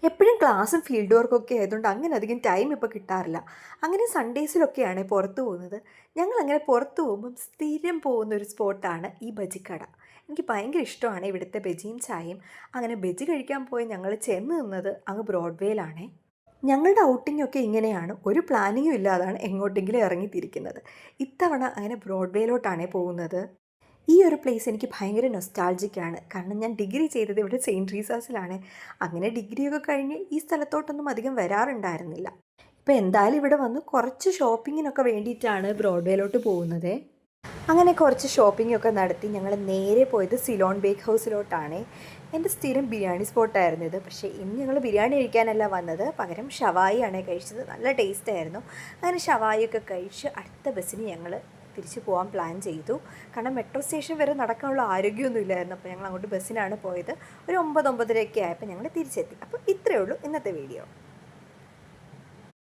എപ്പോഴും ക്ലാസ്സും ഫീൽഡ് വർക്കൊക്കെ ആയതുകൊണ്ട് അങ്ങനെ അധികം ടൈം ഇപ്പോൾ കിട്ടാറില്ല. അങ്ങനെ സൺഡേസിലൊക്കെയാണ് പുറത്ത് പോകുന്നത്. ഞങ്ങളങ്ങനെ പുറത്ത് പോകുമ്പം സ്ഥിരം പോകുന്നൊരു സ്പോട്ടാണ് ഈ ബജിക്കട. എനിക്ക് ഭയങ്കര ഇഷ്ടമാണ് ഇവിടുത്തെ ബജിയും ചായയും. അങ്ങനെ ബജി കഴിക്കാൻ പോയി ഞങ്ങൾ ചെന്ന് നിന്നത് അങ്ങ് ബ്രോഡ്വേയിലാണേ. ഞങ്ങളുടെ ഔട്ടിങ്ങൊക്കെ ഇങ്ങനെയാണ്, ഒരു പ്ലാനിങ്ങും ഇല്ലാതാണ് എങ്ങോട്ടെങ്കിലും ഇറങ്ങിത്തിരിക്കുന്നത്. ഇത്തവണ അങ്ങനെ ബ്രോഡ്വേയിലോട്ടാണേ പോകുന്നത്. ഈ ഒരു പ്ലേസ് എനിക്ക് ഭയങ്കര നൊസ്റ്റാൾജിക്കാണ്. കാരണം ഞാൻ ഡിഗ്രി ചെയ്തത് ഇവിടെ സെയിൻറ്റ് ട്രീസാസിലാണ്. അങ്ങനെ ഡിഗ്രിയൊക്കെ കഴിഞ്ഞ് ഈ സ്ഥലത്തോട്ടൊന്നും അധികം വരാറുണ്ടായിരുന്നില്ല. ഇപ്പോൾ എന്തായാലും ഇവിടെ വന്ന് കുറച്ച് ഷോപ്പിങ്ങിനൊക്കെ വേണ്ടിയിട്ടാണ് ബ്രോഡ്വേയിലോട്ട് പോകുന്നത്. അങ്ങനെ കുറച്ച് ഷോപ്പിംഗ് ഒക്കെ നടത്തി ഞങ്ങൾ നേരെ പോയത് സിലോൺ ബേക്ക് ഹൗസിലോട്ടാണ്. എൻ്റെ സ്ഥിരം ബിരിയാണി സ്പോട്ടായിരുന്നു ഇത്. പക്ഷേ ഇന്ന് ഞങ്ങൾ ബിരിയാണി കഴിക്കാനല്ല വന്നത്, പകരം ഷവായി ആണ് കഴിച്ചത്. നല്ല ടേസ്റ്റായിരുന്നു. അങ്ങനെ ഷവായിയൊക്കെ കഴിച്ച് അടുത്ത ബസ്സിന് ഞങ്ങൾ തിരിച്ച് പോകാൻ പ്ലാൻ ചെയ്തു. കാരണം മെട്രോ സ്റ്റേഷൻ വരെ നടക്കാനുള്ള ആരോഗ്യമൊന്നും ഇല്ലായിരുന്നു. അപ്പോൾ ഞങ്ങൾ അങ്ങോട്ട് ബസ്സിനാണ് പോയത്. ഒരു 9-9:30 ആയപ്പോൾ ഞങ്ങൾ തിരിച്ചെത്തി. അപ്പോൾ ഇത്രയേ ഉള്ളൂ ഇന്നത്തെ വീഡിയോ.